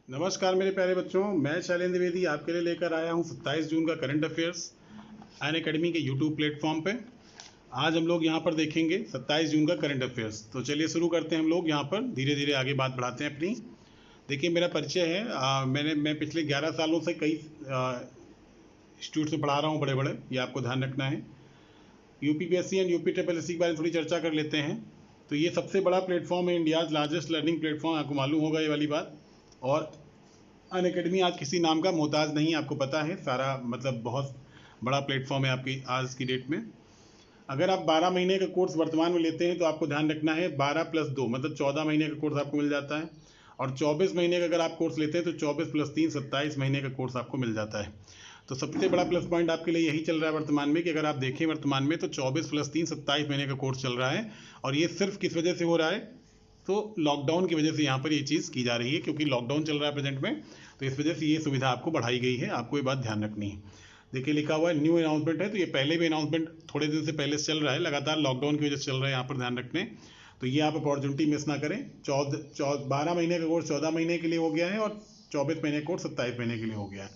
नमस्कार मेरे प्यारे बच्चों, मैं शैलेंद्र द्विवेदी आपके लिए लेकर आया हूं 27 जून का करंट अफेयर्स अनअकैडमी के यूट्यूब प्लेटफॉर्म पे। आज हम लोग यहां पर देखेंगे 27 जून का करंट अफेयर्स। तो चलिए शुरू करते हैं हम लोग। यहां पर धीरे धीरे आगे बात बढ़ाते हैं अपनी। देखिए, मेरा परिचय है, मैं पिछले 11 सालों से कई इंस्टीट्यूट में पढ़ा रहा हूँ, बड़े बड़े, ये आपको ध्यान रखना है। UPPSC and UP triple SC के बारे में थोड़ी चर्चा कर लेते हैं। तो ये सबसे बड़ा प्लेटफॉर्म है, इंडियाज़ लार्जेस्ट लर्निंग प्लेटफॉर्म, आपको मालूम होगा ये वाली बात। और अनअकैडमी आज किसी नाम का मोहताज नहीं, आपको पता है। सारा मतलब बहुत बड़ा प्लेटफॉर्म है आपकी आज की डेट में। अगर आप 12 महीने का कोर्स वर्तमान में लेते हैं तो आपको ध्यान रखना है 12 + 2 मतलब 14 महीने का कोर्स आपको मिल जाता है। और 24 महीने का अगर आप कोर्स लेते हैं तो 24 + 3 27 महीने का कोर्स आपको मिल जाता है। तो सबसे बड़ा प्लस पॉइंट आपके लिए यही चल रहा है वर्तमान में कि अगर आप देखें वर्तमान में तो 24 + 3 27 महीने का कोर्स चल रहा है। और ये सिर्फ किस वजह से हो रहा है? तो लॉकडाउन की वजह से यहाँ पर ये चीज़ की जा रही है, क्योंकि लॉकडाउन चल रहा है प्रेजेंट में। तो इस वजह से ये सुविधा आपको बढ़ाई गई है, आपको ये बात ध्यान रखनी है। देखिए, लिखा हुआ है न्यू अनाउंसमेंट है, तो ये पहले भी अनाउंसमेंट थोड़े दिन से पहले से चल रहा है, लगातार लॉकडाउन की वजह से चल रहा है, यहाँ पर ध्यान रखने। तो ये आप अपॉर्चुनिटी मिस ना करें। 12 महीने का कोर्स 14 महीने के लिए हो गया है और 24 महीने का कोर्स 27 महीने के लिए हो गया है।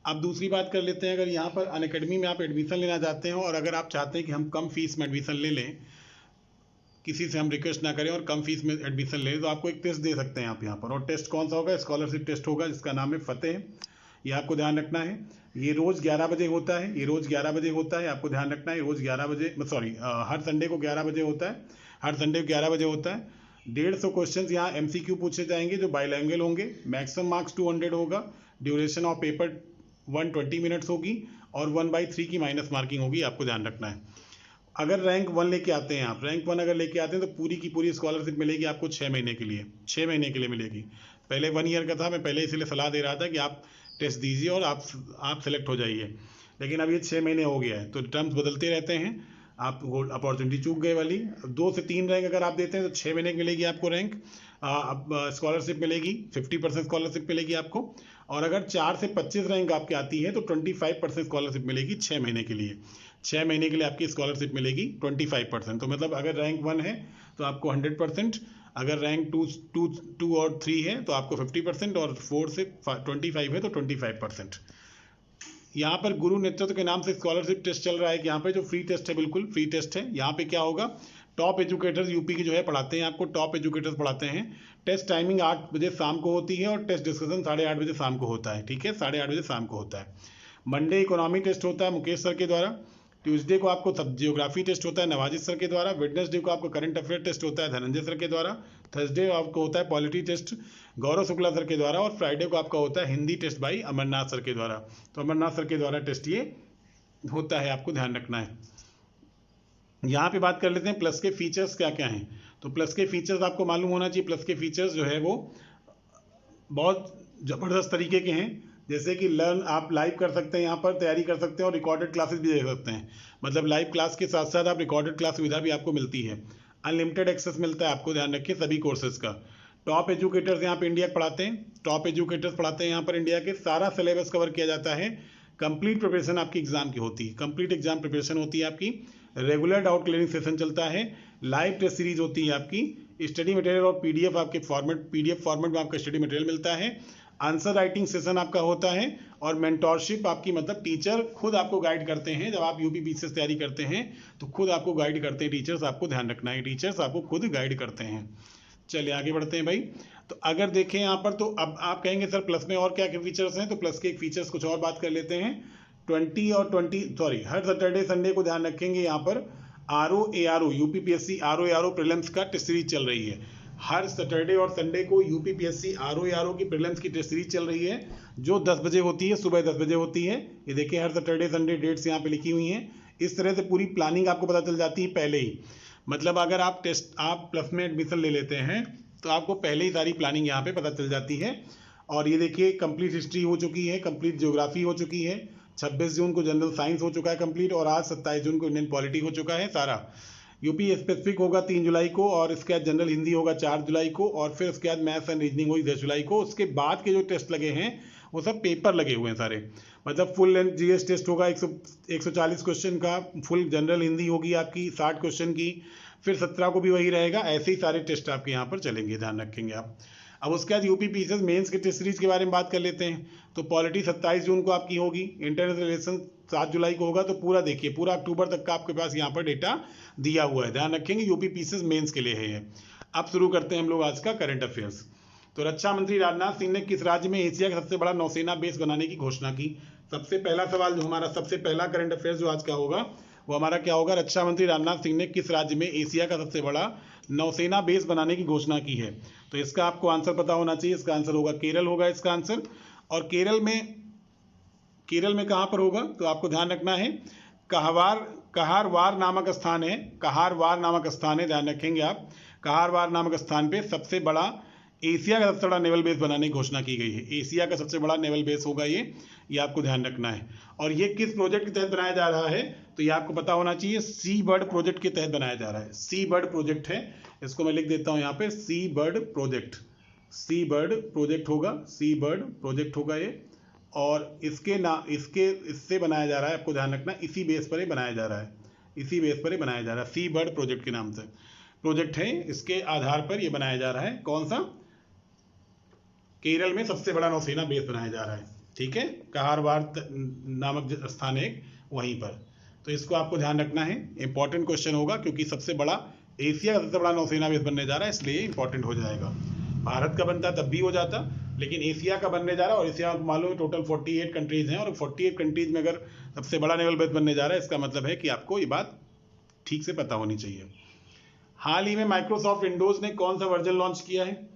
अब दूसरी बात कर लेते हैं। अगर यहाँ पर अनअकैडमी में आप एडमिशन लेना चाहते हो और अगर आप चाहते हैं कि हम कम फीस में एडमिशन ले लें, किसी से हम रिक्वेस्ट ना करें और कम फीस में एडमिशन लें, तो आपको एक टेस्ट दे सकते हैं आप यहाँ पर। और टेस्ट कौन सा होगा? स्कॉलरशिप टेस्ट होगा, जिसका नाम है फतेह। ये आपको ध्यान रखना है। ये रोज़ 11 बजे होता है, ये रोज़ 11 बजे होता है, आपको ध्यान रखना है। रोज़ 11 बजे, सॉरी, हर संडे को 11 बजे होता है, हर संडे को 11 बजे होता है। 150 क्वेश्चन यहाँ MCQ पूछे जाएंगे जो बाइलैंग्वेज होंगे। मैक्सिमम मार्क्स 200 होगा। ड्यूरेशन ऑफ पेपर 120 मिनट्स होगी और 1/3 की माइनस मार्किंग होगी, आपको ध्यान रखना है। अगर रैंक 1 लेके आते हैं आप, रैंक 1 अगर लेके आते हैं तो पूरी की पूरी स्कॉलरशिप मिलेगी आपको 6 महीने के लिए, 6 महीने के लिए मिलेगी। पहले 1 ईयर का था, मैं पहले इसलिए सलाह दे रहा था कि आप टेस्ट दीजिए और आप सेलेक्ट हो जाइए। लेकिन अब ये 6 महीने हो गया है, तो टर्म्स बदलते रहते हैं। आप वो अपॉर्चुनिटी चूक गए वाली। 2 से 3 रैंक अगर आप देते हैं तो 6 महीने की मिलेगी आपको रैंक। स्कॉलरशिप मिलेगी, 50% स्कॉलरशिप मिलेगी आपको। और अगर 4 से 25 रैंक आपकी आती है तो 25% स्कॉलरशिप मिलेगी 6 महीने के लिए। 6 महीने के लिए आपकी स्कॉलरशिप मिलेगी 25%। तो मतलब अगर रैंक 1 है तो आपको 100%, अगर रैंक 2 और 3 है तो आपको 50%, और 4 से 25 है तो 25%। यहाँ पर गुरु नेतृत्व के नाम से स्कॉलरशिप टेस्ट चल रहा है कि यहाँ पे जो फ्री टेस्ट है, बिल्कुल फ्री टेस्ट है। यहाँ पे क्या होगा? टॉप एजुकेटर्स यूपी के जो है पढ़ाते हैं आपको, टॉप एजुकेटर्स पढ़ाते हैं। टेस्ट टाइमिंग 8 बजे शाम को होती है और टेस्ट डिस्कशन 8:30 बजे शाम को होता है। ठीक है, 8:30 बजे शाम को होता है। मंडे इकोनॉमी टेस्ट होता है मुकेश सर के द्वारा। ट्यूसडे को आपको सब जियोग्राफी टेस्ट होता है नवाजिश सर के द्वारा। वेडनेसडे को आपको करंट अफेयर टेस्ट होता है धनंजय सर के द्वारा। थर्सडे आपको होता है polity test Gaurav Shukla sir के द्वारा। और फ्राइडे को आपका होता है Hindi test by Amarnath sir के द्वारा। तो अमरनाथ सर के द्वारा टेस्ट ये होता है, आपको ध्यान रखना है। यहाँ पे बात कर लेते हैं प्लस के फीचर्स क्या क्या हैं। तो प्लस के फीचर्स आपको मालूम होना चाहिए। प्लस के फीचर्स जो है वो बहुत ज़बरदस्त तरीके के हैं। जैसे कि लर्न, आप लाइव कर सकते हैं, यहाँ पर तैयारी कर सकते हैं और रिकॉर्डेड क्लासेस भी देख सकते हैं। मतलब लाइव क्लास के साथ साथ आप रिकॉर्डेड क्लास सुविधा भी आपको मिलती है। अनलिमिटेड एक्सेस मिलता है, आपको ध्यान रखिए सभी कोर्सेज का। टॉप एजुकेटर्स यहाँ पे इंडिया के पढ़ाते हैं, टॉप एजुकेटर्स पढ़ाते हैं यहाँ पर इंडिया के। सारा सिलेबस कवर किया जाता है। कंप्लीट प्रिपरेशन आपकी एग्जाम की होती है, कंप्लीट एग्जाम प्रिपरेशन होती है आपकी। रेगुलर डाउट क्लियरिंग सेशन चलता है। लाइव टेस्ट सीरीज होती है आपकी। स्टडी मटेरियल और पीडीएफ आपके पीडीएफ फॉर्मेट में आपका स्टडी मटेरियल मिलता है। आंसर राइटिंग सेशन आपका होता है। और मेंटोरशिप आपकी, मतलब टीचर खुद आपको गाइड करते हैं। जब आप यूपीपीएससी से तैयारी करते हैं तो खुद आपको गाइड करते हैं टीचर्स, आपको ध्यान रखना है, टीचर्स आपको खुद गाइड करते हैं। चलिए आगे बढ़ते हैं भाई। तो अगर देखें यहाँ पर, तो अब आप कहेंगे सर प्लस में और क्या क्या फीचर्स हैं? तो प्लस के एक फीचर्स कुछ और बात कर लेते हैं। हर सैटरडे संडे को ध्यान रखेंगे यहाँ पर RO यूपीपीएससी RO प्रीलिम्स का टेस्ट सीरीज चल रही है। हर सैटरडे और संडे को यूपीपीएससी RO की प्रीलिम्स की टेस्ट सीरीज चल रही है, जो 10 बजे होती है, सुबह 10 बजे होती है। ये देखिए, हर सैटरडे संडे डेट्स यहाँ पे लिखी हुई हैं। इस तरह से पूरी प्लानिंग आपको पता चल जाती है पहले ही। मतलब अगर आप प्लस में एडमिशन ले लेते हैं तो आपको पहले ही सारी प्लानिंग यहाँ पे पता चल जाती है। और ये देखिए, कंप्लीट हिस्ट्री हो चुकी है, कंप्लीट ज्योग्राफी हो चुकी है, 26 जून को जनरल साइंस हो चुका है कंप्लीट, और आज 27 जून को इंडियन पॉलिटी हो चुका है सारा। यूपी स्पेसिफिक होगा 3 जुलाई को, और इसके बाद जनरल हिंदी होगा 4 जुलाई को, और फिर उसके बाद मैथ्स एंड रीजनिंग होगी 10 जुलाई को। उसके बाद के जो टेस्ट लगे हैं वो सब पेपर लगे हुए हैं सारे। मतलब फुल लेंथ जीएस टेस्ट होगा 140 क्वेश्चन का। फुल जनरल हिंदी होगी आपकी 60 क्वेश्चन की। फिर 17 को भी वही रहेगा। ऐसे ही सारे टेस्ट आपके यहाँ पर चलेंगे, ध्यान रखेंगे आप। अब उसके बाद यूपी पीसीएस मेंस के टेस्ट सीरीज के बारे में बात कर लेते हैं। तो पॉलिटी 27 जून को आपकी होगी, इंटरनेशनल रिलेशन 7 जुलाई को होगा। तो पूरा देखिए, पूरा अक्टूबर तक का आपके पास यहाँ पर डेटा दिया हुआ है, ध्यान रखेंगे यूपी पीसीएस मेंस के लिए है ये। अब शुरू करते हैं हम लोग आज का करंट अफेयर्स। तो रक्षा मंत्री राजनाथ सिंह ने किस राज्य में एशिया का सबसे बड़ा नौसेना बेस बनाने की घोषणा की? सबसे पहला सवाल जो हमारा, सबसे पहला करंट अफेयर्स जो आज का होगा वो हमारा क्या होगा, रक्षा मंत्री राजनाथ सिंह ने किस राज्य में एशिया का सबसे बड़ा नौसेना बेस बनाने की घोषणा की है? तो इसका आपको आंसर पता होना चाहिए। इसका आंसर होगा केरल होगा इसका आंसर। और केरल में कहां पर होगा? तो आपको ध्यान रखना है, कहारवार नामक स्थान है, कहारवार नामक स्थान है, ध्यान रखेंगे आप। कहारवार नामक स्थान पे सबसे बड़ा एशिया का सबसे बड़ा नेवल बेस बनाने की घोषणा की गई है। एशिया का सबसे बड़ा नेवल बेस होगा ये आपको ध्यान रखना है। और ये किस प्रोजेक्ट के तहत बनाया जा रहा है? तो ये आपको पता होना चाहिए, सी बर्ड प्रोजेक्ट के तहत बनाया जा रहा है। सी बर्ड प्रोजेक्ट है, इसको मैं लिख देता हूं यहाँ पे, सी बर्ड प्रोजेक्ट। सी बर्ड प्रोजेक्ट होगा, सी बर्ड प्रोजेक्ट होगा ये। और इससे बनाया जा रहा है, आपको ध्यान रखना, इसी बेस पर ही बनाया जा रहा है, इसी बेस पर ही बनाया जा रहा है। सी बर्ड प्रोजेक्ट के नाम से प्रोजेक्ट है, इसके आधार पर यह बनाया जा रहा है। कौन सा? केरल में सबसे बड़ा नौसेना बेस बनाया जा रहा है, ठीक है। कहारवार नामक स्थान है वहीं पर। तो इसको आपको ध्यान रखना है, इंपॉर्टेंट क्वेश्चन होगा, क्योंकि सबसे बड़ा एशिया का सबसे बड़ा नौसेना बेस बनने जा रहा है, इसलिए इंपॉर्टेंट हो जाएगा। भारत का बनता तब भी हो जाता, लेकिन एशिया का बनने जा रहा है। और एशिया में मालूम है टोटल 48 कंट्रीज हैं, और 48 कंट्रीज में अगर सबसे बड़ा नेवल बेस बनने जा रहा है, इसका मतलब है कि आपको ये बात ठीक से पता होनी चाहिए। हाल ही में माइक्रोसॉफ्ट विंडोज ने कौन सा वर्जन लॉन्च किया है?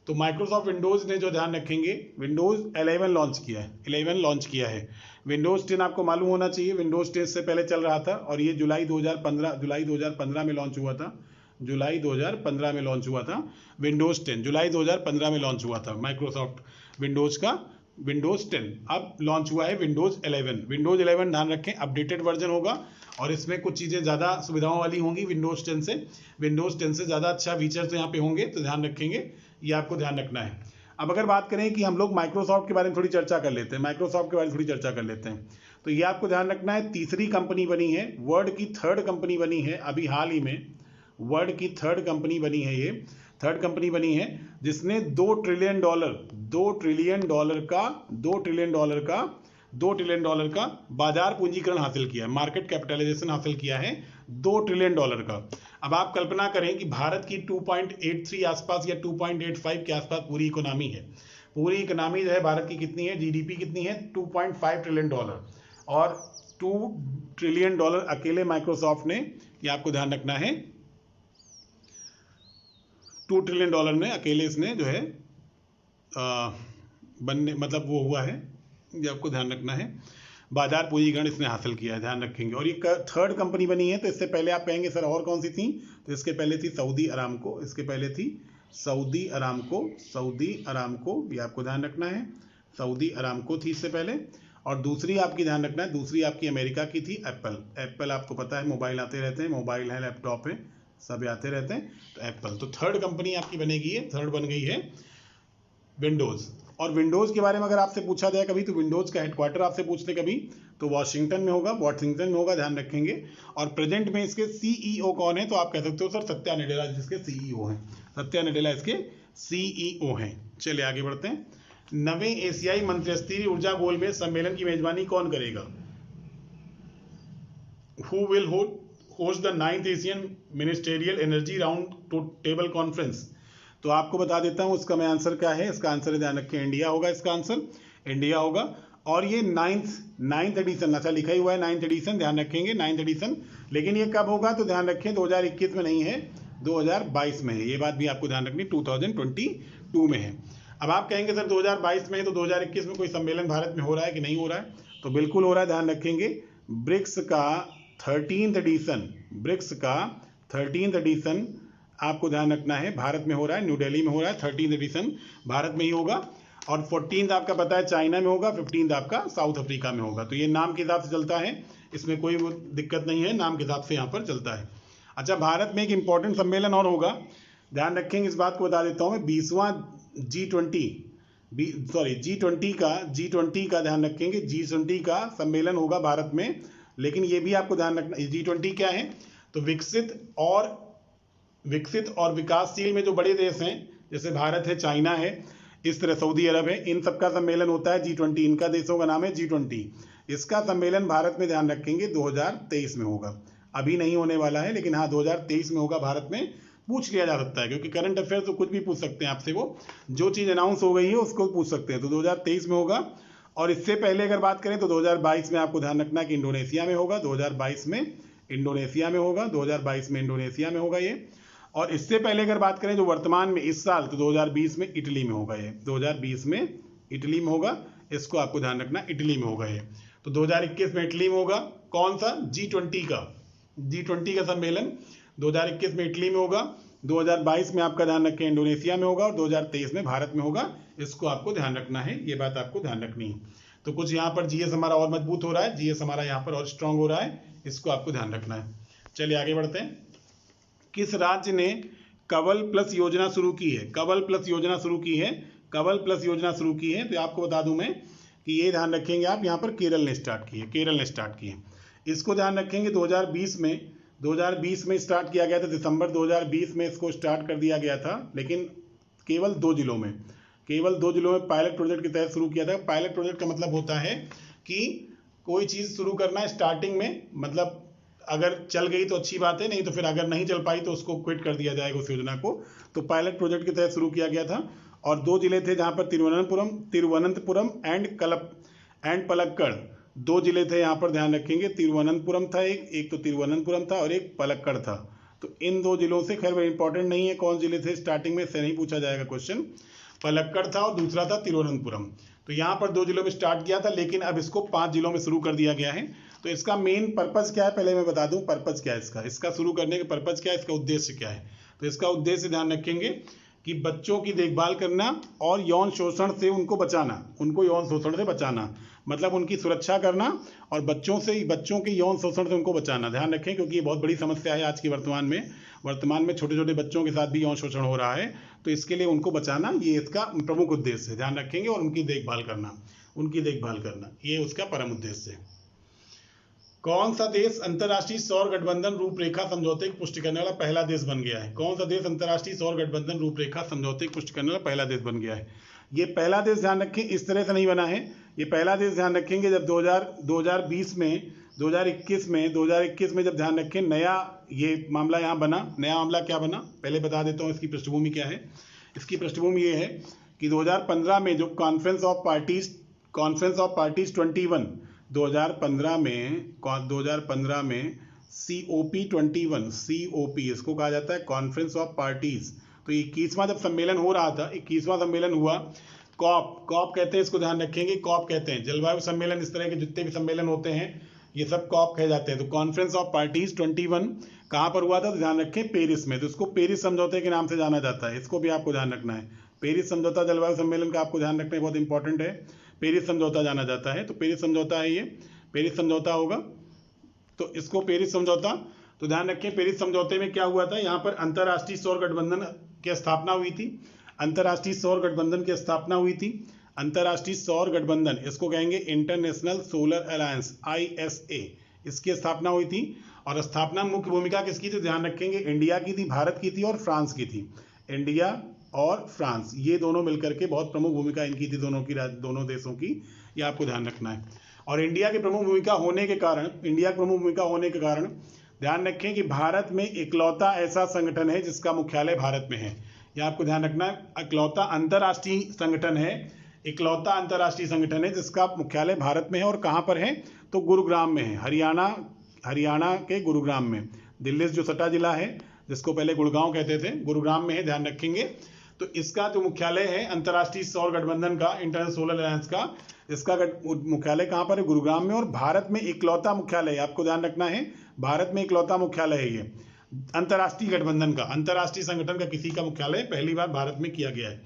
तो माइक्रोसॉफ्ट विंडोज ने, जो ध्यान रखेंगे, विंडोज 11 लॉन्च किया है, 11 लॉन्च किया है। विंडोज 10 आपको मालूम होना चाहिए, विंडोज 10 से पहले चल रहा था, और ये जुलाई 2015 में लॉन्च हुआ था। जुलाई 2015 में लॉन्च हुआ था विंडोज 10, जुलाई 2015 में लॉन्च हुआ था माइक्रोसॉफ्ट विंडोज का विंडोज 10। अब लॉन्च हुआ है विंडोज 11। विंडोज 11 ध्यान रखें अपडेटेड वर्जन होगा, और इसमें कुछ चीज़ें ज़्यादा सुविधाओं वाली होंगी विंडोज 10 से। विंडोज 10 से ज़्यादा अच्छा फीचर्स तो यहाँ पे होंगे, तो ध्यान रखेंगे, ये आपको ध्यान रखना है। अब अगर बात करें कि हम लोग माइक्रोसॉफ्ट के बारे में थोड़ी चर्चा कर लेते हैं, माइक्रोसॉफ्ट के बारे में थोड़ी चर्चा कर लेते हैं। तो ये आपको ध्यान रखना है, तीसरी कंपनी बनी है, वर्ल्ड की 3rd कंपनी बनी है अभी हाल ही में, वर्ल्ड की 3rd कंपनी बनी है, ये 3rd कंपनी बनी है जिसने $2 ट्रिलियन डॉलर का बाजार पूंजीकरण हासिल किया है, मार्केट कैपिटलाइजेशन हासिल किया है $2 ट्रिलियन का। अब आप कल्पना करें कि भारत की 2.83 आसपास या 2.85 के आसपास पूरी इकोनॉमी है। पूरी इकोनॉमी जो है भारत की कितनी है, जीडीपी कितनी है, $2.5 ट्रिलियन, और $2 ट्रिलियन अकेले माइक्रोसॉफ्ट ने, ये आपको ध्यान रखना है, $2 ट्रिलियन ने अकेले इसने जो है बनने, मतलब वो हुआ है, ये आपको ध्यान रखना है, बाजार पूंजीकरण इसने हासिल किया है, ध्यान रखेंगे। और ये 3rd कंपनी बनी है। तो इससे पहले आप कहेंगे सर और कौन सी थी? तो इसके पहले थी सऊदी अरामको, इसके पहले थी सऊदी अरामको, ये आपको ध्यान रखना है, सऊदी अरामको थी इससे पहले। और दूसरी आपकी ध्यान रखना है, दूसरी आपकी अमेरिका की थी एप्पल आपको पता है, मोबाइल आते रहते हैं, मोबाइल है, लैपटॉप है, सब आते रहते हैं, तो एप्पल। तो 3rd कंपनी आपकी बनेगी है, 3rd बन गई है विंडोज। और विंडोज के बारे में अगर आपसे पूछा जाए कभी, तो विंडोज का हेडक्वार्टर आपसे पूछते कभी, तो वाशिंगटन में होगा, ध्यान रखेंगे। और प्रेजेंट में इसके सीईओ कौन है? तो आप कह सकते हो सर सत्या नडेला जिसके सीईओ हैं, सत्या नडेला इसके सीईओ हैं। चलिए आगे बढ़ते हैं। नवे एशियाई मंत्रिस्तरीय ऊर्जा गोलमेज सम्मेलन की मेजबानी कौन करेगा? Who will host the 9th Asian ministerial energy round table conference? तो आपको बता देता हूं इसका मैं आंसर क्या है। इसका आंसर ध्यान रखें, इंडिया होगा, इसका आंसर इंडिया होगा। और ये 9th एडिशन, अच्छा लिखा ही हुआ है 9th एडिशन, ध्यान रखेंगे 9th एडिशन। लेकिन ये कब होगा? तो ध्यान रखें 2021 में नहीं है, 2022 में है, ये बात भी आपको ध्यान रखनी, 2022 में है। अब आप कहेंगे सर 2022 में है, तो 2021 में कोई सम्मेलन भारत में हो रहा है कि नहीं हो रहा है? तो बिल्कुल हो रहा है, ध्यान रखेंगे। ब्रिक्स का 13th एडिशन आपको ध्यान रखना है, भारत में हो रहा है, न्यू दिल्ली में हो रहा है, 13th एडिशन भारत में ही होगा। और 14th आपका पता है चाइना में होगा, 15th आपका साउथ अफ्रीका में होगा। तो ये नाम के हिसाब से चलता है, इसमें कोई दिक्कत नहीं है, नाम के हिसाब से यहाँ पर चलता है। अच्छा, भारत में एक इंपॉर्टेंट सम्मेलन और होगा, ध्यान रखेंगे, इस बात को बता देता हूँ मैं, 20वां G20 का ध्यान रखेंगे, G20 का सम्मेलन होगा भारत में। लेकिन ये भी आपको ध्यान रखना, G20 क्या है? तो विकसित और विकासशील में जो बड़े देश हैं, जैसे भारत है, चाइना है, इस तरह सऊदी अरब है, इन सबका सम्मेलन होता है G20। इनका देशों का नाम है G20। इसका सम्मेलन भारत में ध्यान रखेंगे 2023 में होगा, अभी नहीं होने वाला है, लेकिन हाँ 2023 में होगा। भारत में पूछ लिया जा सकता है, क्योंकि करंट अफेयर तो कुछ भी पूछ सकते हैं आपसे, वो जो चीज़ अनाउंस हो गई है उसको पूछ सकते हैं। तो 2023 में होगा। और इससे पहले अगर बात करें तो 2022 में आपको ध्यान रखना है कि इंडोनेशिया में होगा। 2022 में इंडोनेशिया में होगा, 2022 में इंडोनेशिया में होगा ये। और इससे पहले अगर बात करें जो वर्तमान में इस साल, तो 2020 में इटली में होगा ये। 2020 में इटली में होगा, इसको आपको ध्यान रखना, इटली में होगा ये। तो 2021 में इटली में होगा। कौन सा? G20 का, G20 का सम्मेलन 2021 में इटली में होगा। 2022 में आपका ध्यान रखें इंडोनेशिया में होगा, और 2023 में भारत में होगा। इसको आपको ध्यान रखना है, ये बात आपको ध्यान रखनी है। तो कुछ यहाँ पर जीएस हमारा और मजबूत हो रहा है, जीएस हमारा यहाँ पर और स्ट्रांग हो रहा है, इसको आपको ध्यान रखना है। चलिए आगे बढ़ते हैं। किस राज्य ने कवल प्लस योजना शुरू की है? कवल प्लस योजना शुरू की है, कवल प्लस योजना शुरू की है। तो आपको बता दूं मैं कि ये ध्यान रखेंगे आप, यहाँ पर केरल ने स्टार्ट की है, केरल ने स्टार्ट की है। इसको ध्यान रखेंगे 2020 में स्टार्ट किया गया था, दिसंबर 2020 में इसको स्टार्ट कर दिया गया था, लेकिन केवल 2 जिलों में, केवल 2 जिलों में पायलट प्रोजेक्ट के तहत शुरू किया था। पायलट प्रोजेक्ट का मतलब होता है कि कोई चीज़ शुरू करना है स्टार्टिंग में, मतलब अगर चल गई तो अच्छी बात है, नहीं तो फिर अगर नहीं चल पाई तो उसको क्विट कर दिया जाएगा उस योजना को। तो पायलट प्रोजेक्ट के तहत शुरू किया गया था। और 2 जिले थे जहाँ पर तिरुवनंतपुरम एंड पलक्कड़, 2 जिले थे यहाँ पर, ध्यान रखेंगे। तिरुवनंतपुरम था एक तो तिरुवनंतपुरम था और एक पलक्कड़ था। तो इन 2 जिलों से, खैर इंपॉर्टेंट नहीं है कौन जिले थे स्टार्टिंग में, से नहीं पूछा जाएगा क्वेश्चन। पलक्कड़ था और दूसरा था तिरुवनंतपुरम। तो यहाँ पर 2 जिलों में स्टार्ट किया था, लेकिन अब इसको 5 जिलों में शुरू कर दिया गया है। तो इसका मेन पर्पज क्या है, पहले मैं बता दूं पर्पज क्या है इसका शुरू करने का पर्पज क्या है, इसका उद्देश्य क्या है। तो इसका उद्देश्य ध्यान रखेंगे कि बच्चों की देखभाल करना और यौन शोषण से उनको बचाना, उनको यौन शोषण से बचाना, मतलब उनकी सुरक्षा करना और बच्चों के यौन शोषण से उनको बचाना। ध्यान रखें, क्योंकि ये बहुत बड़ी समस्या है आज की वर्तमान में छोटे छोटे बच्चों के साथ भी यौन शोषण हो रहा है। तो इसके लिए उनको बचाना, ये इसका प्रमुख उद्देश्य है, ध्यान रखेंगे। और उनकी देखभाल करना, ये उसका परम उद्देश्य है। कौन सा देश अंतर्राष्ट्रीय सौर गठबंधन रूपरेखा समझौते की पुष्टि करने वाला पहला देश बन गया है? कौन सा देश अंतर्राष्ट्रीय सौर गठबंधन रूपरेखा समझौते की पुष्टि करने वाला पहला देश बन गया है? ये पहला देश ध्यान रखें इस तरह से नहीं बना है। ये पहला देश ध्यान रखेंगे जब 2021 में जब ध्यान रखें नया ये मामला यहाँ बना। नया मामला क्या बना, पहले बता देता हूँ इसकी पृष्ठभूमि क्या है। इसकी पृष्ठभूमि ये है कि 2015 में जो कॉन्फ्रेंस ऑफ पार्टीज 21, 2015 में COP, इसको कहा जाता है कॉन्फ्रेंस ऑफ पार्टीज। तो 21वां जब सम्मेलन हो रहा था, 21वां सम्मेलन हुआ, कॉप कहते हैं इसको, ध्यान रखेंगे। कॉप कहते हैं जलवायु सम्मेलन, इस तरह के जितने भी सम्मेलन होते हैं ये सब कॉप कहे जाते हैं। तो कॉन्फ्रेंस ऑफ पार्टीज 21 कहाँ पर हुआ था, तो ध्यान रखें पेरिस में। तो इसको पेरिस समझौते के नाम से जाना जाता है, इसको भी आपको ध्यान रखना है। पेरिस समझौता जलवायु सम्मेलन का आपको ध्यान रखना बहुत इंपॉर्टेंट है। पेरिस समझौता जाना जाता है, तो पेरिस समझौता है ये, पेरिस समझौता होगा। तो इसको पेरिस समझौता, तो ध्यान रखें पेरिस समझौते में क्या हुआ था, यहाँ पर अंतर्राष्ट्रीय सौर गठबंधन की स्थापना हुई थी। अंतर्राष्ट्रीय सौर गठबंधन, इसको कहेंगे इंटरनेशनल सोलर अलायंस, ISA, इसकी स्थापना हुई थी। और स्थापना मुख्य भूमिका किसकी थी, ध्यान रखेंगे इंडिया की थी, भारत की थी और फ्रांस की थी। इंडिया और फ्रांस ये दोनों मिलकर के बहुत प्रमुख भूमिका इनकी थी, दोनों देशों की, ये आपको ध्यान रखना है। और इंडिया की प्रमुख भूमिका होने के कारण ध्यान रखें कि भारत में इकलौता ऐसा संगठन है जिसका मुख्यालय भारत में है। यह आपको ध्यान रखना है, इकलौता अंतर्राष्ट्रीय संगठन है जिसका मुख्यालय भारत में है। और कहाँ पर है, तो गुरुग्राम में है, हरियाणा के गुरुग्राम में। दिल्ली से जो सटा जिला है, जिसको पहले गुड़गांव कहते थे, गुरुग्राम में है, ध्यान रखेंगे। तो इसका जो मुख्यालय है अंतर्राष्ट्रीय सौर गठबंधन का, इंटरनेशनल सोलर अलायंस का, इसका मुख्यालय कहाँ पर है, गुरुग्राम में। और भारत में इकलौता मुख्यालय, आपको ध्यान रखना है, भारत में इकलौता मुख्यालय है ये अंतर्राष्ट्रीय गठबंधन का, अंतर्राष्ट्रीय संगठन का किसी का मुख्यालय पहली बार भारत में किया गया है।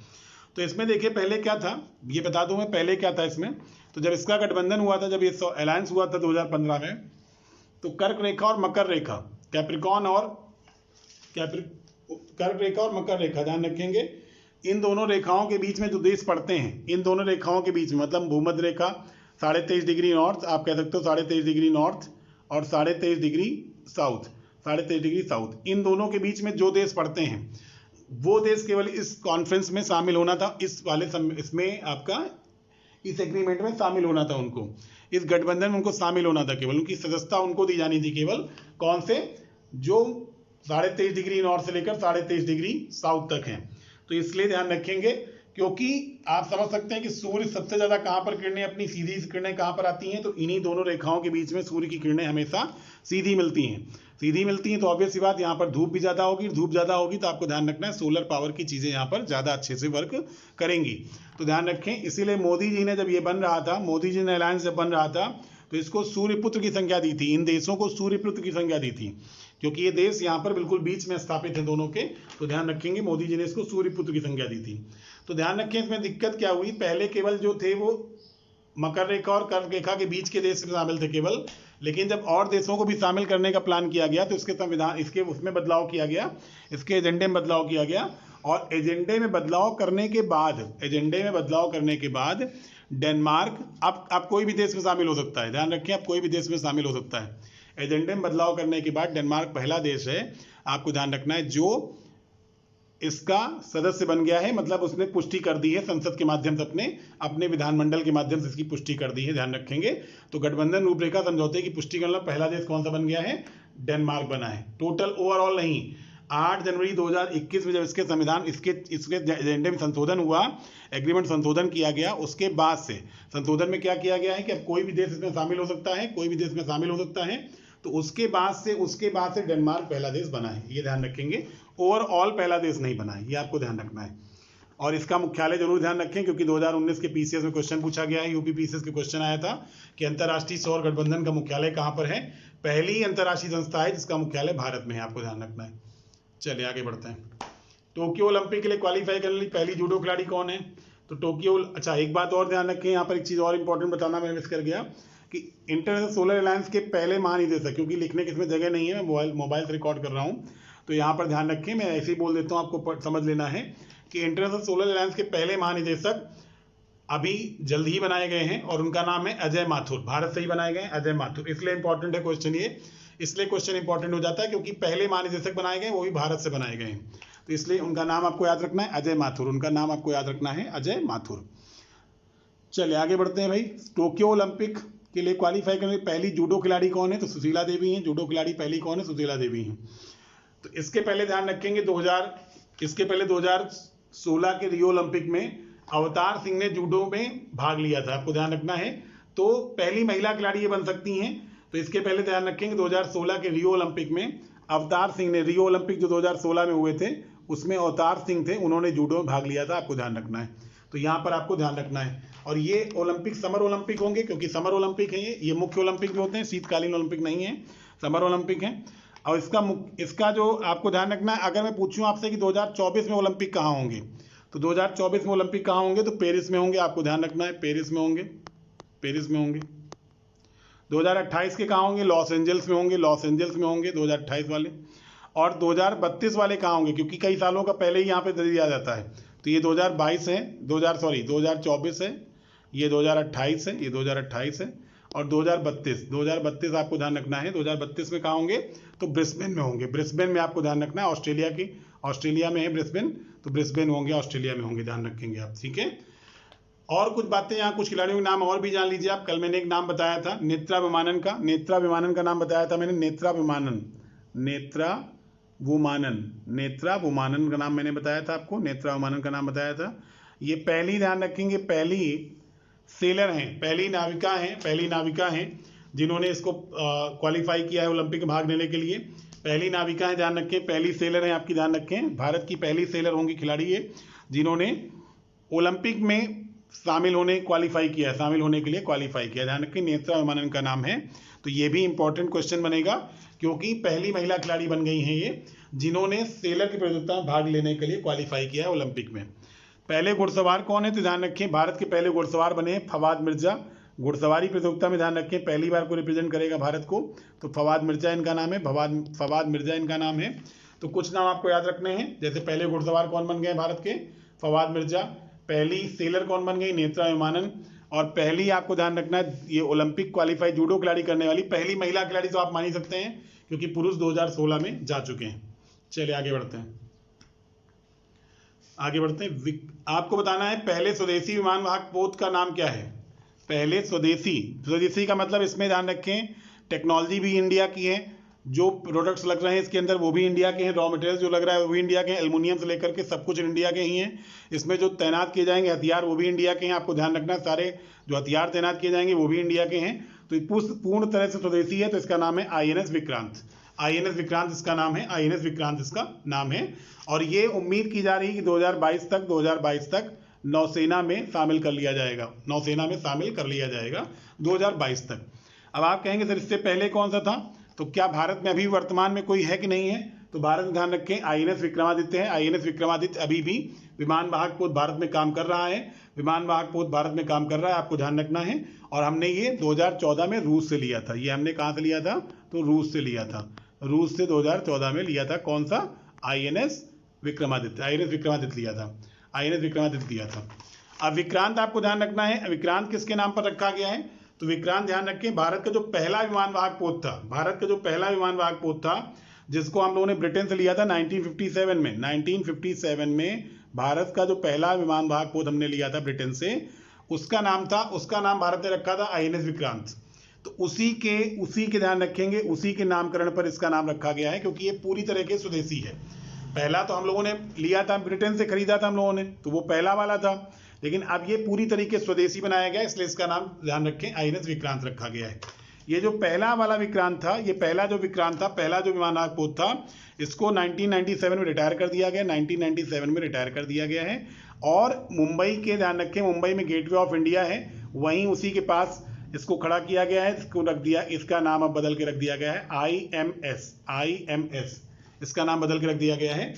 तो इसमें देखिए पहले क्या था, ये बता दूं मैं पहले क्या था इसमें। तो जब इसका गठबंधन हुआ था, जब ये अलायंस हुआ था 2015 में, तो कर्क रेखा और मकर रेखा, कर्क रेखा और मकर रेखा, ध्यान रखेंगे इन दोनों रेखाओं के बीच में जो देश पड़ते हैं, इन दोनों रेखाओं के बीच में, मतलब भूमध्य रेखा 23.5 डिग्री नॉर्थ, आप कह सकते हो 23.5 डिग्री नॉर्थ और 23.5 डिग्री साउथ, इन दोनों के बीच में जो देश पड़ते हैं, वो देश केवल इस कॉन्फ्रेंस में शामिल होना था, इसमें आपका इस एग्रीमेंट में शामिल होना था उनको, इस गठबंधन में उनको शामिल होना था, केवल उनकी सदस्यता उनको दी जानी थी, केवल कौन से, जो 23.5 डिग्री नॉर्थ से लेकर 23.5 डिग्री साउथ तक हैं। तो इसलिए ध्यान रखेंगे, क्योंकि आप समझ सकते हैं कि सूर्य सबसे ज्यादा कहां पर किरणें, अपनी सीधी किरणें कहां पर आती हैं, तो इन्हीं दोनों रेखाओं के बीच में सूर्य की किरणें हमेशा सीधी मिलती हैं। सीधी मिलती हैं तो ऑब्वियस सी बात, यहाँ पर धूप भी ज्यादा होगी, धूप ज्यादा होगी तो आपको ध्यान रखना है सोलर पावर की चीजें यहाँ पर ज्यादा अच्छे से वर्क करेंगी। तो ध्यान रखें, इसीलिए मोदी जी ने जब ये बन रहा था, मोदी जी ने अलायंस जब बन रहा था, तो इसको सूर्यपुत्र की संज्ञा दी थी, इन देशों को सूर्यपुत्र की संज्ञा दी थी, क्योंकि ये देश यहाँ पर बिल्कुल बीच में स्थापित है दोनों के। तो ध्यान रखेंगे, मोदी जी ने इसको सूर्यपुत्र की संज्ञा दी थी। तो ध्यान रखें, इसमें दिक्कत क्या हुई, पहले केवल जो थे वो मकर रेखा और कर्क रेखा के बीच के देश शामिल थे केवल, लेकिन जब और देशों को भी शामिल करने का प्लान किया गया तो इसके संविधान, इसके उसमें बदलाव किया गया, इसके एजेंडे में बदलाव किया गया, और एजेंडे में बदलाव करने के बाद डेनमार्क, अब कोई भी देश में शामिल हो सकता है, ध्यान रखें, अब कोई भी देश में शामिल हो सकता है। एजेंडे में बदलाव करने के बाद डेनमार्क पहला देश है, आपको ध्यान रखना है, जो इसका सदस्य बन गया है, मतलब उसने पुष्टि कर दी है संसद के माध्यम से, अपने विधानमंडल के माध्यम से इसकी पुष्टि कर दी है, ध्यान रखेंगे। तो गठबंधन रूपरेखा समझौते की पुष्टि करना पहला देश कौन सा बन गया है, डेनमार्क बना है। टोटल ओवरऑल नहीं, 8 जनवरी 2021 में जब इसके संविधान, इसके एजेंडे में संशोधन हुआ, एग्रीमेंट संशोधन किया गया, उसके बाद से संशोधन में क्या किया गया है कि अब कोई भी देश इसमें शामिल हो सकता है, कोई भी देश में शामिल हो सकता है। तो उसके बाद से डेनमार्क पहला देश बना है, ये ध्यान रखेंगे। ओवरऑल पहला देश नहीं बना है, ये आपको ध्यान रखना है। और इसका मुख्यालय जरूर ध्यान रखें, क्योंकि 2019 के पीसीएस में क्वेश्चन पूछा गया है, यूपी पीसीएस के क्वेश्चन आया था कि अंतर्राष्ट्रीय सौर गठबंधन का मुख्यालय कहां पर है। पहली अंतर्राष्ट्रीय संस्था है जिसका मुख्यालय भारत में है, आपको ध्यान रखना है। चलिए आगे बढ़ते हैं। टोक्यो ओलंपिक के लिए क्वालिफाई करने वाली पहली जूडो खिलाड़ी कौन है, तो टोक्यो, अच्छा एक बात और ध्यान रखें, यहाँ पर एक चीज और इंपॉर्टेंट बताना मैं मिस कर गया कि इंटरनेशनल सोलर अलायंस के पहले महानिदेशक, क्योंकि लिखने की इसमें जगह नहीं है, मैं मोबाइल से रिकॉर्ड कर रहा हूँ, तो यहाँ पर ध्यान रखें, मैं ऐसे ही बोल देता हूँ, आपको समझ लेना है कि इंटरनेशनल सोलर अलायंस के पहले महानिदेशक अभी जल्द ही बनाए गए हैं, और उनका नाम है अजय माथुर, भारत से ही बनाए गए हैं अजय माथुर। इसलिए इंपॉर्टेंट है क्वेश्चन ये, इसलिए क्वेश्चन इंपॉर्टेंट हो जाता है, क्योंकि पहले महानिदेशक बनाए गए वो भी भारत से बनाए गए हैं, तो इसलिए उनका नाम आपको याद रखना है अजय माथुर, उनका नाम आपको याद रखना है अजय माथुर। चलिए आगे बढ़ते हैं भाई। टोक्यो ओलंपिक के लिए क्वालिफाई करने पहली जूडो खिलाड़ी कौन है, तो सुशीला देवी हैं, जूडो खिलाड़ी पहली कौन है, सुशीला देवी हैं। तो इसके पहले ध्यान रखेंगे 2016 के रियो ओलंपिक में अवतार सिंह ने जूडो में भाग लिया था, आपको ध्यान रखना है, तो पहली महिला खिलाड़ी ये बन सकती हैं। तो इसके पहले ध्यान रखेंगे 2016 के रियो ओलंपिक में अवतार सिंह ने, रियो ओलंपिक जो 2016 में हुए थे उसमें अवतार सिंह थे, उन्होंने जूडो में भाग लिया था, आपको ध्यान रखना है। तो यहाँ पर आपको ध्यान रखना है, और ये ओलंपिक समर ओलंपिक होंगे, क्योंकि समर ओलंपिक है ये मुख्य ओलंपिक भी होते हैं, शीतकालीन ओलंपिक नहीं है, समर ओलंपिक है। और इसका जो आपको ध्यान रखना है, अगर मैं पूछूं आपसे कि 2024 में ओलंपिक कहाँ होंगे, तो 2024 में ओलंपिक कहाँ होंगे, तो पेरिस में होंगे, आपको ध्यान रखना है, पेरिस में होंगे। 2028 के कहाँ होंगे, लॉस एंजल्स में होंगे, 2028 वाले। और 2032 वाले कहाँ होंगे, क्योंकि कई सालों का पहले ही यहाँ पे दे दिया जाता है, तो ये 2024 है, ये 2028 है, ये 2028 है, और 2032 आपको ध्यान रखना है। 2032 में कहाँ होंगे, तो ब्रिस्बेन में होंगे, ब्रिस्बेन में आपको ध्यान रखना है, ऑस्ट्रेलिया में है ब्रिस्बेन, तो ब्रिस्बेन होंगे, ऑस्ट्रेलिया में होंगे, ध्यान रखेंगे आप, ठीक है। और कुछ बातें यहाँ, कुछ खिलाड़ियों के नाम और भी जान लीजिए आप। कल मैंने एक नाम बताया था नेत्रा विमानन का नाम बताया था मैंने, नेत्रा वुमानन का नाम मैंने बताया था आपको, नेत्रा विमानन का नाम बताया था। ये पहली, ध्यान रखेंगे, पहली सेलर हैं, पहली नाविका हैं जिन्होंने इसको क्वालिफाई किया है ओलंपिक में भाग लेने के लिए। पहली नाविका है, ध्यान रखें, पहली सेलर है आपकी, ध्यान रखें, भारत की पहली सेलर होंगी खिलाड़ी ये, जिन्होंने ओलंपिक में शामिल होने के लिए क्वालिफाई किया, ध्यान रखें, नेत्रा विमानन का नाम है। तो ये भी इंपॉर्टेंट क्वेश्चन बनेगा, क्योंकि पहली महिला खिलाड़ी बन गई हैं ये, जिन्होंने सेलर की प्रतियोगिता में भाग लेने के लिए क्वालिफाई किया है ओलंपिक में। पहले घुड़सवार कौन है, तो ध्यान रखें, भारत के पहले घुड़सवार बने हैं फवाद मिर्जा। घुड़सवारी प्रतियोगिता में ध्यान रखें पहली बार को रिप्रेजेंट करेगा भारत को, तो फवाद मिर्जा इनका नाम है, फवाद मिर्जा इनका नाम है। तो कुछ नाम आपको याद रखने हैं, जैसे पहले घुड़सवार कौन बन गए भारत के, फवाद मिर्जा। पहली सेलर कौन बन गई, नेत्रा विमानन। और पहली आपको ध्यान रखना है, ये ओलंपिक क्वालिफाई जूडो खिलाड़ी करने वाली पहली महिला खिलाड़ी तो आप मान ही सकते हैं, क्योंकि पुरुष 2016 में जा चुके हैं। चलिए आगे बढ़ते हैं। आगे बढ़ते हैं। आपको बताना है पहले स्वदेशी विमान वाहक पोत का नाम क्या है। पहले स्वदेशी का मतलब इसमें ध्यान रखें टेक्नोलॉजी भी इंडिया की है, जो प्रोडक्ट्स लग रहे हैं इसके अंदर वो भी इंडिया के हैं, रॉ मटेरियल जो लग रहा है वो भी इंडिया के हैं, एल्युमिनियम से लेकर के सब कुछ इंडिया के ही हैं। इसमें जो तैनात किए जाएंगे हथियार वो भी इंडिया के हैं। आपको ध्यान रखना सारे जो हथियार तैनात किए जाएंगे वो भी इंडिया के हैं। तो पूर्ण तरह से स्वदेशी है, तो इसका नाम है INS विक्रांत। INS विक्रांत इसका नाम है, INS विक्रांत इसका नाम है। और ये उम्मीद की जा रही है कि 2022 तक नौसेना में शामिल कर लिया जाएगा, नौसेना में शामिल कर लिया जाएगा 2022 तक। अब आप कहेंगे सर इससे पहले कौन सा था, तो क्या भारत में अभी वर्तमान में कोई है कि नहीं है, तो भारत में ध्यान रखें INS विक्रमादित्य है। INS विक्रमादित्य अभी भी विमान वाहक पोत भारत में काम कर रहा है, विमान वाहक पोत भारत में काम कर रहा है, आपको ध्यान रखना है। और हमने ये 2014 में रूस से लिया था, ये हमने कहाँ से लिया था, तो रूस से लिया था, रूस से 2014 में लिया था। कौन सा, INS विक्रमादित्य, INS विक्रमादित्य लिया था, INS विक्रमादित्य लिया था। अब विक्रांत आपको ध्यान रखना है, विक्रांत किसके नाम पर रखा गया है, तो विक्रांत ध्यान रखें भारत का जो पहला विमान वाहक पोत था, भारत का जो पहला विमान वाहक पोत था जिसको हम लोगों ने ब्रिटेन से लिया था 1957 में, 1957 में भारत का जो पहला विमान वाहक पोत हमने लिया था ब्रिटेन से, उसका नाम भारत ने रखा था INS विक्रांत। तो उसी के ध्यान रखेंगे, उसी के नामकरण पर इसका नाम रखा गया है, क्योंकि ये पूरी तरह के स्वदेशी है। पहला तो हम लोगों ने लिया था, ब्रिटेन से खरीदा था हम लोगों ने, तो वो पहला वाला था, लेकिन अब ये पूरी तरीके स्वदेशी बनाया गया, इसलिए इसका नाम ध्यान रखें INS विक्रांत रखा गया है। ये जो पहला वाला विक्रांत था, ये पहला जो विक्रांत था, पहला जो विमान वाहक पोत था, इसको 1997 में रिटायर कर दिया गया, 1997 में रिटायर कर दिया गया है। और मुंबई के ध्यान रखें, मुंबई में गेटवे ऑफ इंडिया है, वहीं उसी के पास इसको खड़ा किया गया है, इसको रख दिया, इसका नाम अब बदल के रख दिया गया है IMS, इसका नाम बदल के रख दिया गया है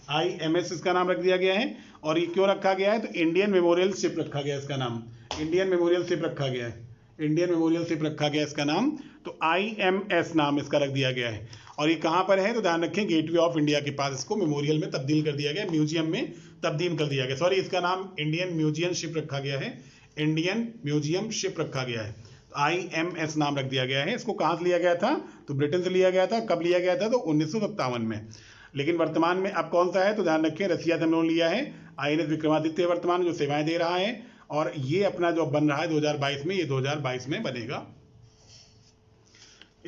IMS इसका नाम रख दिया गया है। और ये क्यों रखा गया है, तो इंडियन मेमोरियल शिप रखा गया, इसका नाम इंडियन मेमोरियल शिप रखा गया है, इंडियन मेमोरियल शिप रखा गया इसका नाम, तो IMS नाम इसका रख दिया गया है। और ये कहाँ पर है, तो ध्यान रखें गेटवे ऑफ इंडिया के पास इसको मेमोरियल में तब्दील कर दिया गया, म्यूजियम में तब्दील कर दिया गया, सॉरी इसका नाम इंडियन म्यूजियम शिप रखा गया है, इंडियन म्यूजियम शिप रखा गया है, IMS नाम रख दिया गया है। इसको कहाँ से लिया गया था, तो ब्रिटेन से लिया गया था। कब लिया गया था, तो 1957 में। लेकिन वर्तमान में अब कौन सा है, तो ध्यान रखें रसिया से हम लोगों ने लिया है INS विक्रमादित्य वर्तमान जो सेवाएं दे रहा है, और ये अपना जो बन रहा है 2022 में, ये 2022 में बनेगा।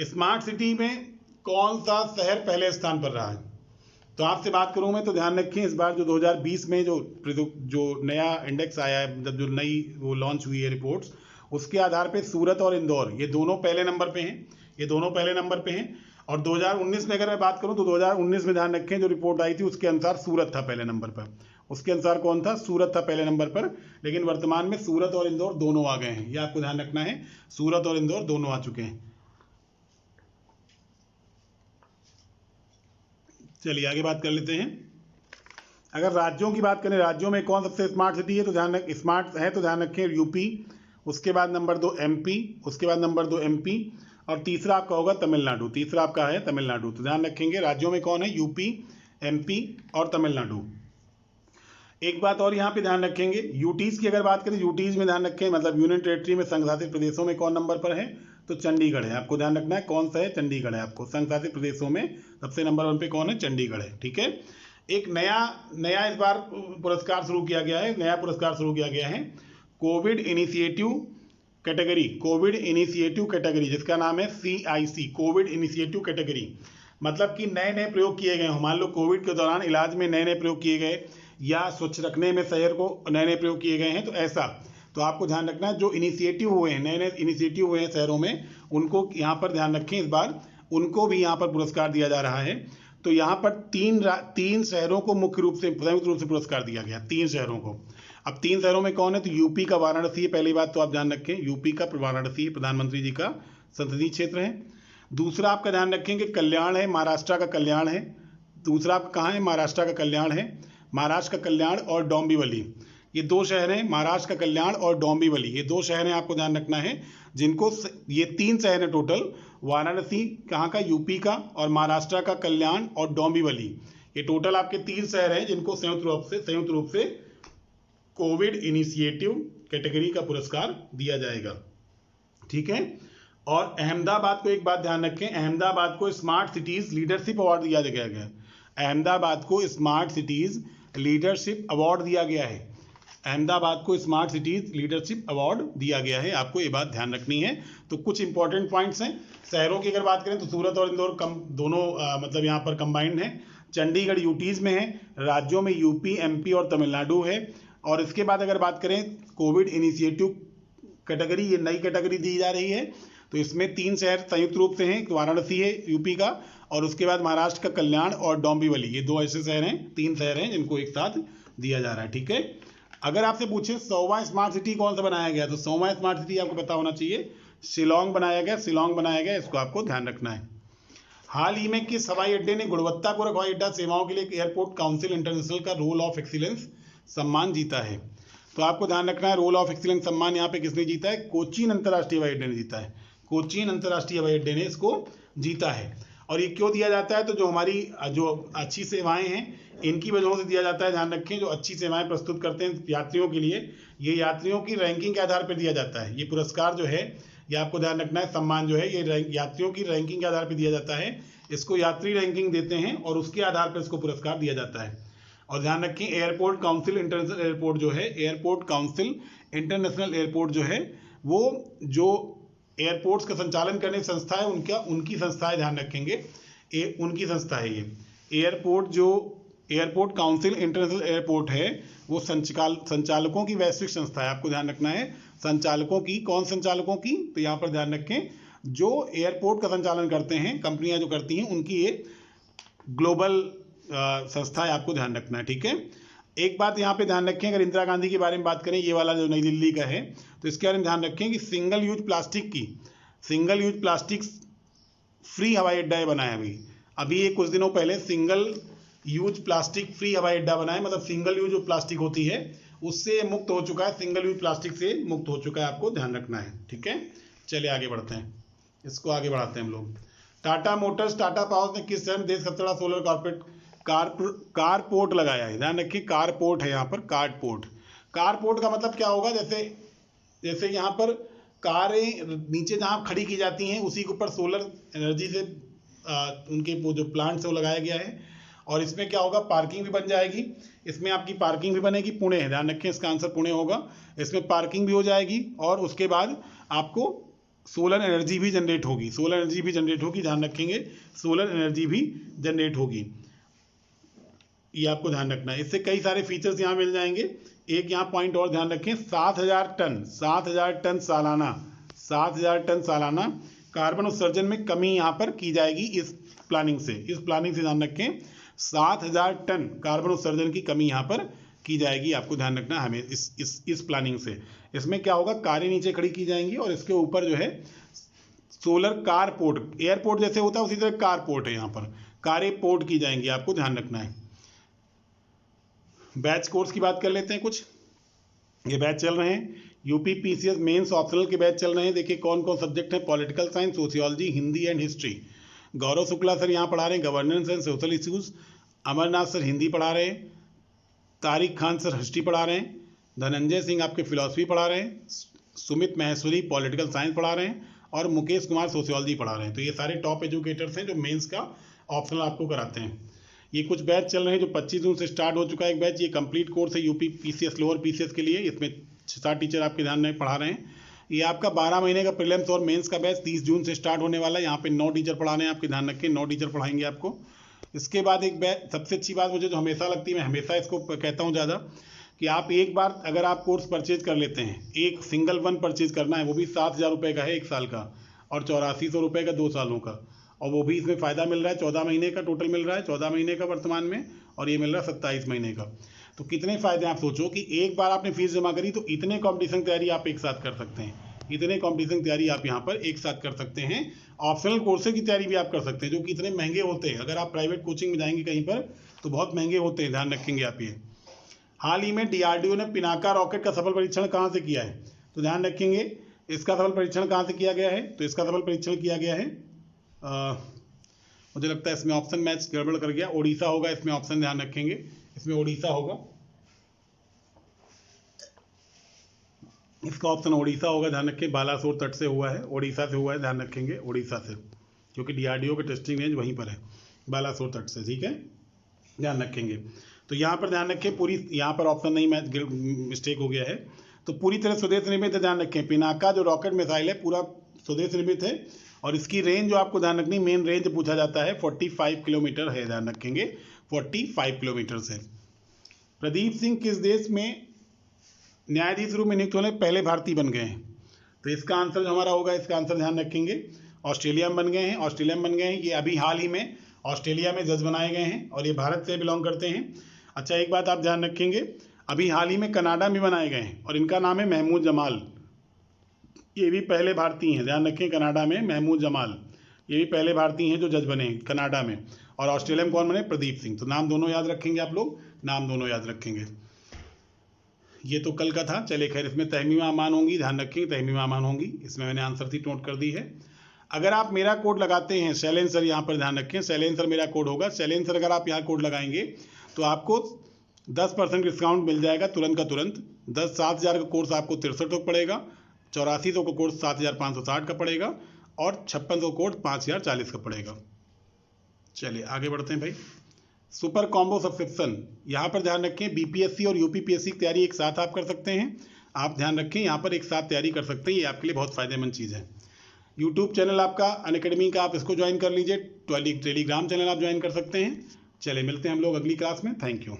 स्मार्ट सिटी में कौन सा शहर पहले स्थान पर रहा है, तो आपसे बात करूं मैं, तो ध्यान रखें इस बार जो 2020 में जो नया इंडेक्स आया है, जब जो नई वो लॉन्च हुई है रिपोर्ट्स, उसके आधार पे सूरत और इंदौर ये दोनों पहले नंबर पे हैं, ये दोनों पहले नंबर पे हैं। और 2019 में अगर मैं बात करूं, तो 2019 में ध्यान रखें जो रिपोर्ट आई थी उसके अनुसार सूरत था पहले नंबर पर, उसके अनुसार कौन था, सूरत था पहले नंबर पर। लेकिन वर्तमान में सूरत और इंदौर दोनों आ गए हैं, ये आपको ध्यान रखना है, सूरत और इंदौर दोनों आ चुके हैं। चलिए आगे बात कर लेते हैं। अगर राज्यों की बात करें, राज्यों में कौन सबसे स्मार्ट सिटी है, तो स्मार्ट है तो ध्यान रखें यूपी, उसके बाद नंबर 2 MP, उसके बाद नंबर 2 MP, और तीसरा आपका होगा तमिलनाडु, तीसरा आपका है तमिलनाडु। तो ध्यान रखेंगे राज्यों में कौन है, यूपी, MP और तमिलनाडु। एक बात और यहाँ पे ध्यान रखेंगे, यूटीज की अगर बात करें, यूटीज में ध्यान रखें मतलब यूनियन टेरिटरी में संघ शासित प्रदेशों में कौन नंबर पर है, तो चंडीगढ़ है। आपको ध्यान रखना है कौन सा है, चंडीगढ़ है। आपको संघ शासित प्रदेशों में सबसे नंबर 1 पे कौन है, चंडीगढ़ है। ठीक है, एक नया इस बार पुरस्कार शुरू किया गया है, नया पुरस्कार शुरू किया गया है कोविड इनिशिएटिव कैटेगरी, जिसका नाम है CIC, कोविड इनिशिएटिव कैटेगरी। मतलब कि नए नए प्रयोग किए गए, मान लो कोविड के दौरान इलाज में नए नए प्रयोग किए गए, या स्वच्छ रखने में शहर को नए नए प्रयोग किए गए हैं, तो ऐसा। तो आपको ध्यान रखना है जो इनिशिएटिव हुए हैं, नए नए इनिशिएटिव हुए हैं शहरों में, उनको यहाँ पर ध्यान रखें, इस बार उनको भी यहाँ पर पुरस्कार दिया जा रहा है। तो यहाँ पर तीन शहरों को मुख्य रूप से संयुक्त रूप से पुरस्कार दिया गया, 3 शहरों को। अब 3 शहरों में कौन है, तो यूपी का वाराणसी है, पहली बात तो आप ध्यान रखें, यूपी का वाराणसी प्रधानमंत्री जी का संसदीय क्षेत्र है। दूसरा आपका ध्यान रखेंगे कल्याण है, महाराष्ट्र का कल्याण है। दूसरा आपका कहाँ है, महाराष्ट्र का कल्याण है, महाराष्ट्र का कल्याण और डोंबिवली, ये 2 शहर हैं, महाराष्ट्र का कल्याण और डोंबिवली, ये 2 शहर हैं, आपको ध्यान रखना है, जिनको ये 3 शहर हैं टोटल, वाराणसी कहाँ का, यूपी का, और महाराष्ट्र का कल्याण और डोंबिवली, ये टोटल आपके 3 शहर हैं जिनको संयुक्त रूप से कोविड इनिशिएटिव कैटेगरी का पुरस्कार दिया जाएगा। ठीक है, और अहमदाबाद को एक बात ध्यान रखें, अहमदाबाद को स्मार्ट सिटीज लीडरशिप अवार्ड दिया गया है। अहमदाबाद को स्मार्ट सिटीज लीडरशिप अवार्ड दिया गया है। अहमदाबाद को स्मार्ट सिटीज लीडरशिप अवार्ड दिया गया है, आपको ये बात ध्यान रखनी है। तो कुछ इंपॉर्टेंट पॉइंट्स हैं। शहरों की अगर बात करें तो सूरत और इंदौर दोनों मतलब यहाँ पर कंबाइंड है। चंडीगढ़ यूटीज में है, राज्यों में यूपी, एमपी और तमिलनाडु है। और इसके बाद अगर बात करें कोविड इनिशिएटिव कैटेगरी, ये नई कैटेगरी दी जा रही है, तो इसमें 3 शहर संयुक्त रूप से हैं। वाराणसी है यूपी का, और उसके बाद महाराष्ट्र का कल्याण और डोंबिवली, ये 2 ऐसे शहर हैं, 3 शहर हैं जिनको एक साथ दिया जा रहा है। ठीक है, अगर आपसे पूछे 100वां स्मार्ट सिटी कौन सा बनाया गया, तो 100वां स्मार्ट सिटी आपको पता होना चाहिए, शिलोंग बनाया गया। शिलोंग बनाया गया, इसको आपको ध्यान रखना है। हाल ही में किस हवाई अड्डे ने गुणवत्तापूर्ण हवाई अड्डा सेवाओं के लिए एयरपोर्ट काउंसिल इंटरनेशनल का रोल ऑफ एक्सीलेंस सम्मान जीता है? तो आपको ध्यान रखना है, रोल ऑफ एक्सीलेंस सम्मान यहाँ पे किसने जीता है? कोचीन अंतर्राष्ट्रीय हवाई अड्डे ने जीता है। कोचीन अंतर्राष्ट्रीय हवाई अड्डे ने इसको जीता है। और ये क्यों दिया जाता है? तो जो हमारी जो अच्छी सेवाएं हैं इनकी वजहों से दिया जाता है। ध्यान रखें, जो अच्छी सेवाएं प्रस्तुत करते हैं यात्रियों के लिए, ये यात्रियों की रैंकिंग के आधार पर दिया जाता है। ये पुरस्कार जो है, ये आपको ध्यान रखना है, सम्मान जो है ये यात्रियों की रैंकिंग के आधार पर दिया जाता है। इसको यात्री रैंकिंग देते हैं और उसके आधार पर इसको पुरस्कार दिया जाता है। और ध्यान रखें, एयरपोर्ट काउंसिल इंटरनेशनल एयरपोर्ट जो है, एयरपोर्ट काउंसिल इंटरनेशनल एयरपोर्ट जो है, वो जो एयरपोर्ट्स का संचालन करने की संस्था है उनकी संस्था है। ध्यान रखेंगे, उनकी संस्था है ये एयरपोर्ट काउंसिल इंटरनेशनल एयरपोर्ट है, वो संचालकों की वैश्विक संस्था है। आपको ध्यान रखना है, संचालकों की, कौन संचालकों की? तो यहाँ पर ध्यान रखें, जो एयरपोर्ट का संचालन करते हैं, कंपनियां जो करती हैं, उनकी ये ग्लोबल संस्था है। आपको ध्यान रखना है। ठीक है, एक बात यहाँ पे ध्यान रखें, अगर इंदिरा गांधी के बारे में बात करें, ये वाला जो नई दिल्ली का है, तो इसके बारे में ध्यान रखें कि सिंगल यूज प्लास्टिक फ्री हवाई अड्डा बनाया अभी ये कुछ दिनों पहले सिंगल यूज प्लास्टिक फ्री हवाई अड्डा बनाया। मतलब सिंगल यूज जो प्लास्टिक होती है उससे मुक्त हो चुका है, सिंगल यूज प्लास्टिक से मुक्त हो चुका है, आपको ध्यान रखना है। ठीक है, चलिए आगे बढ़ते हैं, इसको आगे बढ़ाते हैं हम लोग। टाटा मोटर्स, टाटा पावर ने किस शहर में देश सबसे बड़ा सोलर कारपोर्ट लगाया है? ध्यान रखिए, कारपोर्ट है यहाँ पर, कारपोर्ट का मतलब क्या होगा? जैसे यहाँ पर कारें नीचे जहाँ खड़ी की जाती हैं उसी के ऊपर सोलर एनर्जी से उनके वो जो प्लांट्स है वो लगाया गया है। और इसमें क्या होगा? पार्किंग भी बन जाएगी, इसमें आपकी पार्किंग भी बनेगी। पुणे है, ध्यान रखें, इसका आंसर पुणे होगा। इसमें पार्किंग भी हो जाएगी और उसके बाद आपको सोलर एनर्जी भी जनरेट होगी, ध्यान रखेंगे, सोलर एनर्जी भी जनरेट होगी, ये आपको ध्यान रखना है। इससे कई सारे फीचर्स यहाँ मिल जाएंगे। एक यहाँ पॉइंट और ध्यान रखें, 7,000 टन सालाना कार्बन उत्सर्जन में कमी यहाँ पर की जाएगी इस प्लानिंग से ध्यान रखें, 7,000 टन कार्बन उत्सर्जन की कमी यहाँ पर की जाएगी। आपको ध्यान रखना है हमें इस प्लानिंग से। इसमें क्या होगा? कारें नीचे खड़ी की जाएंगी और इसके ऊपर जो है सोलर कारपोर्ट, एयरपोर्ट जैसे होता है उसी तरह कारपोर्ट है, यहाँ पर कारें पोर्ट की जाएंगी, आपको ध्यान रखना है। बैच कोर्स की बात कर लेते हैं कुछ। ये बैच चल रहे हैं, यूपी पीसीएस मेंस ऑप्शनल के बैच चल रहे हैं। देखिए कौन कौन सब्जेक्ट है, political science, sociology, Hindi and history. Gaurav Shukla sir यहाँ पढ़ा रहे हैं governance and social issues, Amarnath sir Hindi पढ़ा रहे हैं, तारिक खान सर हिस्ट्री पढ़ा रहे हैं, धनंजय सिंह आपके फिलॉसफी पढ़ा रहे हैं, सुमित महेश्वरी पॉलिटिकल साइंस पढ़ा रहे हैं और मुकेश कुमार सोशियोलॉजी पढ़ा रहे हैं। तो ये सारे टॉप एजुकेटर्स हैं जो मेंस का ऑप्शनल आपको कराते हैं। ये कुछ बैच चल रहे हैं जो 25 जून से स्टार्ट हो चुका है एक बैच। ये कंप्लीट कोर्स है यूपी पीसीएस लोअर पीसीएस के लिए, इसमें 6-7 टीचर आपके ध्यान में पढ़ा रहे हैं। ये आपका 12 महीने का प्रीलिम्स और मेंस का बैच 30 जून से स्टार्ट होने वाला है। यहाँ पे 9 टीचर पढ़ा रहे हैं, आपके ध्यान रखें, 9 टीचर पढ़ाएंगे आपको। इसके बाद एक बैच, सबसे अच्छी बात मुझे जो हमेशा लगती है, मैं हमेशा इसको कहता हूँ ज़्यादा, कि आप एक बार अगर आप कोर्स परचेज कर लेते हैं, एक सिंगल वन परचेज करना है, वो भी 7,000 रुपये का है 1 साल का और 8400 रुपये का 2 सालों का, और वो भी इसमें फ़ायदा मिल रहा है 14 महीने का टोटल मिल रहा है, 14 महीने का वर्तमान में, और ये मिल रहा है 27 महीने का। तो कितने फ़ायदे आप सोचो कि एक बार आपने फीस जमा करी तो इतने कॉम्पिटिशन तैयारी आप एक साथ कर सकते हैं, इतने कॉम्पिटिशन तैयारी आप यहाँ पर एक साथ कर सकते हैं। ऑप्शनल कोर्सेज की तैयारी भी आप कर सकते हैं जो कि इतने महंगे होते हैं, अगर आप प्राइवेट कोचिंग में जाएंगे कहीं पर तो बहुत महंगे होते हैं, ध्यान रखेंगे आप ये। हाल ही में DRDO ने पिनाका रॉकेट का सफल परीक्षण कहाँ से किया है? तो ध्यान रखेंगे, इसका सफल परीक्षण कहाँ से किया गया है? तो इसका सफल परीक्षण किया गया है, मुझे लगता है इसमें ऑप्शन मैच गड़बड़ कर गया, ओडिशा होगा इसमें ऑप्शन, ध्यान रखेंगे, इसमें ओडिशा होगा, इसका ऑप्शन ओडिशा होगा, ध्यान रखें। बालासोर तट से हुआ है, ओडिशा से हुआ है, ध्यान रखेंगे, ओडिशा से, क्योंकि DRDO की टेस्टिंग रेंज वहीं पर है, बालासोर तट से, ठीक है। ध्यान रखेंगे। तो यहाँ पर ध्यान रखें, पूरी यहाँ पर ऑप्शन नहीं मिस्टेक हो गया है, तो पूरी तरह स्वदेश निर्मित है। ध्यान रखें, पिनाका जो रॉकेट मिसाइल है पूरा स्वदेश निर्मित है, और इसकी रेंज जो आपको ध्यान रखनी, मेन रेंज पूछा जाता है 45 किलोमीटर है। ध्यान रखेंगे 45 किलोमीटर से। प्रदीप सिंह किस देश में न्यायाधीश रूप में नियुक्त होने पहले भारतीय बन गए हैं? तो इसका आंसर जो हमारा होगा, इसका आंसर ध्यान रखेंगे ऑस्ट्रेलिया में बन गए हैं। ऑस्ट्रेलिया में बन गए हैं, ये अभी हाल ही में ऑस्ट्रेलिया में जज बनाए गए हैं, और ये भारत से बिलोंग करते हैं। अच्छा, एक बात आप ध्यान रखेंगे, अभी हाल ही में कनाडा में बनाए गए हैं, और इनका नाम है महमूद जमाल। ये भी पहले भारतीय हैं। ध्यान रखें, कनाडा में महमूद जमाल, ये भी पहले भारतीय हैं जो जज बने कनाडा में। और ऑस्ट्रेलिया में कौन बने? प्रदीप सिंह। तो नाम दोनों याद रखेंगे आप लोग, नाम दोनों याद रखेंगे। ये तो कल का था। चलिए खैर, इसमें तहमीमा अमान होंगी, ध्यान रखें तहमीमा अमान होंगी। इसमें मैंने आंसर शीट नोट कर दी है। अगर आप मेरा कोड लगाते हैं शैलेंसर, यहाँ पर ध्यान रखें शैलेंसर मेरा कोड होगा। शैलेंसर अगर आप यहाँ कोड लगाएंगे तो आपको 10% डिस्काउंट मिल जाएगा तुरंत का तुरंत। 7,000 का कोर्स आपको 6300 का पड़ेगा, 8400 का कोर्स 7,560 का पड़ेगा, और 5600 कोर्स 5,040 का पड़ेगा। चलिए आगे बढ़ते हैं भाई। सुपर कॉम्बो सब्सक्रिप्शन, यहाँ पर ध्यान रखें बीपीएससी और यूपीपीएससी की तैयारी एक साथ आप कर सकते हैं। आप ध्यान रखें, यहाँ पर एक साथ तैयारी कर सकते हैं, ये आपके लिए बहुत फायदेमंद चीज़ है। यूट्यूब चैनल आपका अनअकैडमी का, आप इसको ज्वाइन कर लीजिए। टेलीग्राम चैनल आप ज्वाइन कर सकते हैं। चलिए मिलते हैं हम लोग अगली क्लास में। Thank you.